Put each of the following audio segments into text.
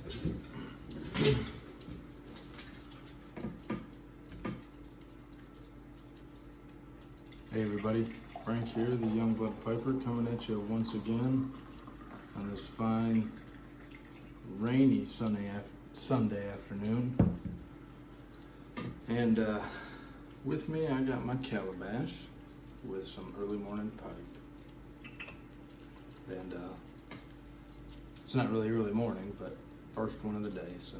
Hey everybody, Frank here, the Youngblood Piper, coming at you once again on this fine, rainy Sunday afternoon. And with me I got my Calabash with some early morning pipe. And it's not really early morning, but first one of the day, so.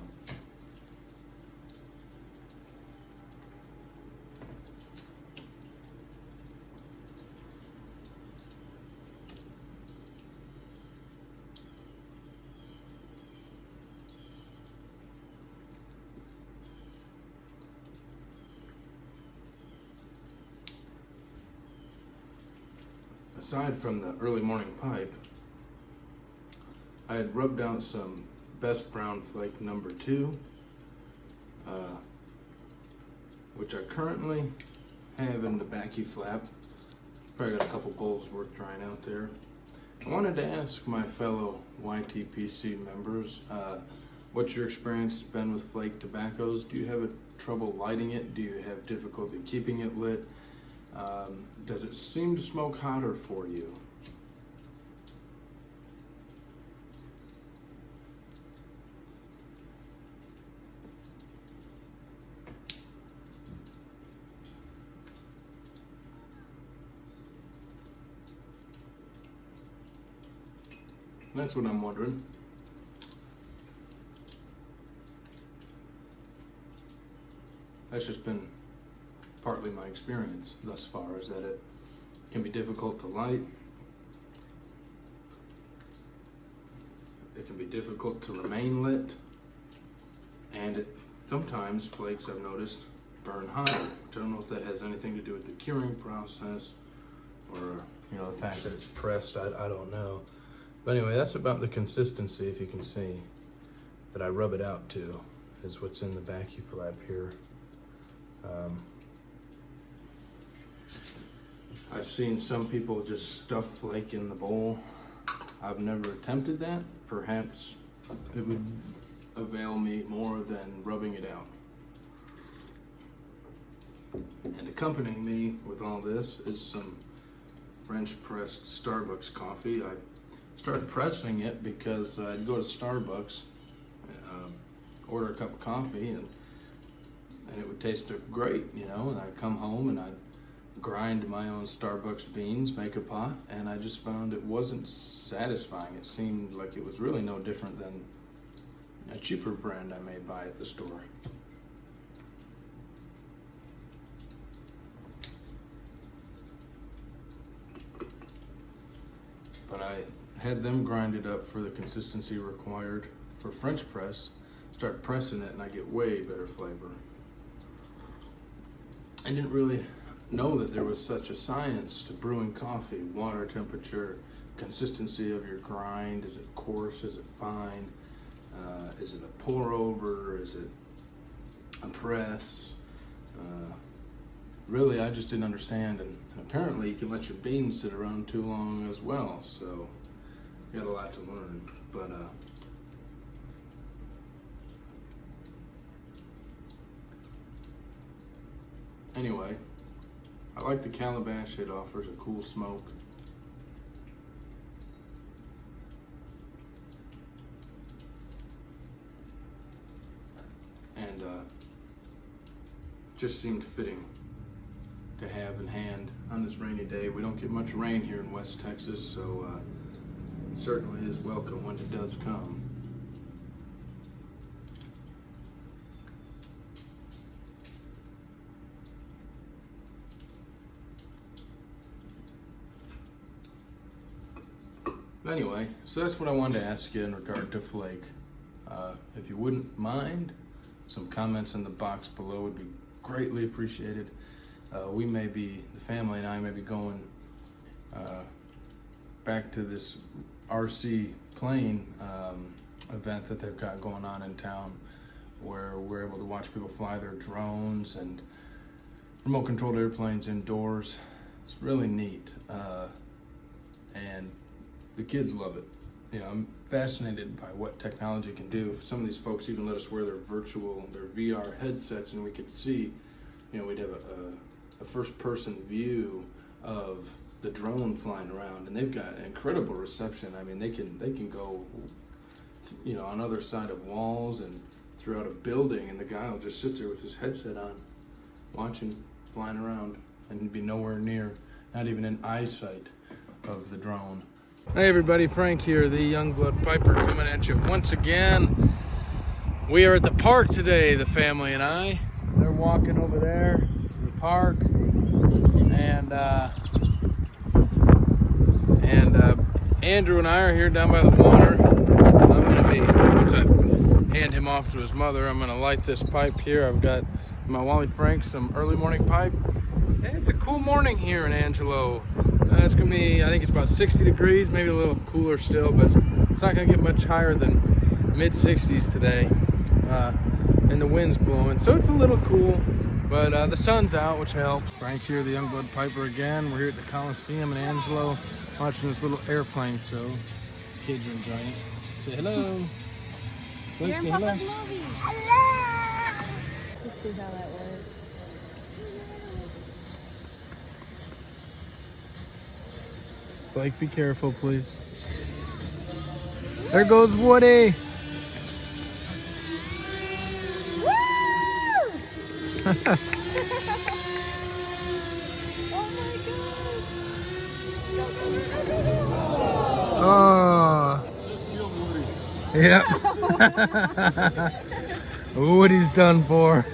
Aside from the early morning pipe, I had rubbed out some Best Brown Flake number 2, which I currently have in the backy flap. Probably got a couple bowls worth drying out there. I wanted to ask my fellow YTPC members what your experience has been with flake tobaccos. Do you have trouble lighting it? Do you have difficulty keeping it lit? Does it seem to smoke hotter for you? That's what I'm wondering. That's just been partly my experience thus far, is that it can be difficult to light. It can be difficult to remain lit. And it sometimes, flakes I've noticed, burn hotter. I don't know if that has anything to do with the curing process or, the fact that it's pressed, I don't know. But anyway, that's about the consistency, if you can see, that I rub it out to, is what's in the backy flap here. I've seen some people just stuff flake in the bowl. I've never attempted that. Perhaps it would avail me more than rubbing it out. And accompanying me with all this is some French pressed Starbucks coffee. I started pressing it because I'd go to Starbucks, order a cup of coffee, and it would taste great, and I'd come home and I'd grind my own Starbucks beans, make a pot, and I just found it wasn't satisfying. It seemed like it was really no different than a cheaper brand I may buy at the store. But I had them grind it up for the consistency required for French press. Start pressing it and I get way better flavor. I didn't really know that there was such a science to brewing coffee. Water temperature, consistency of your grind. Is it coarse? Is it fine? Is it a pour over? Is it a press? Really, I just didn't understand, and apparently you can let your beans sit around too long as well, so you got a lot to learn. But anyway, I like the Calabash. It offers a cool smoke. And just seemed fitting to have in hand on this rainy day. We don't get much rain here in West Texas, so it certainly is welcome when it does come. Anyway, so that's what I wanted to ask you in regard to flake. If you wouldn't mind, some comments in the box below would be greatly appreciated. The family and I may be going back to this RC plane event that they've got going on in town, where we're able to watch people fly their drones and remote controlled airplanes indoors. It's really neat, and the kids love it. I'm fascinated by what technology can do. Some of these folks even let us wear their VR headsets, and we could see, we'd have a first-person view of the drone flying around, and they've got incredible reception. I mean, they can go, on other side of walls and throughout a building, and the guy will just sit there with his headset on, watching, flying around, and be nowhere near, not even in eyesight of the drone. Hey everybody, Frank here, the Youngblood Piper, coming at you once again. We are at the park today, the family and I. They're walking over there in the park, and Andrew and I are here down by the water. I'm gonna be, once I hand him off to his mother, I'm gonna light this pipe here. I've got my Wally Frank, some early morning pipe. And it's a cool morning here in Angelo. It's gonna be, I think it's about 60 degrees, maybe a little cooler still, but it's not gonna get much higher than mid-60s today. And the wind's blowing, so it's a little cool, but the sun's out, which helps. Frank here, the Youngblood Piper again. We're here at the Coliseum in Angelo, watching this little airplane show. Kids are enjoying it. Say hello. You're in Say Papa's hello. movie. Hello. Let's see how that works. Blake, be careful, please. There goes Woody. Woo! Oh my Oh. Yep. Woody's done for.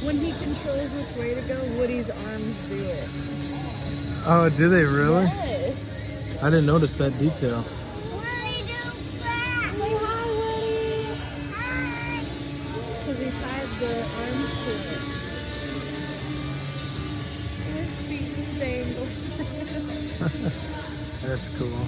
When he controls which way to go, Woody's arms do it. Oh, do they really? Yes. I didn't notice that detail. Woody, don't crash. Say hi, Woody. Hi. Because he tied the arms to it. His feet stay angled. That's cool.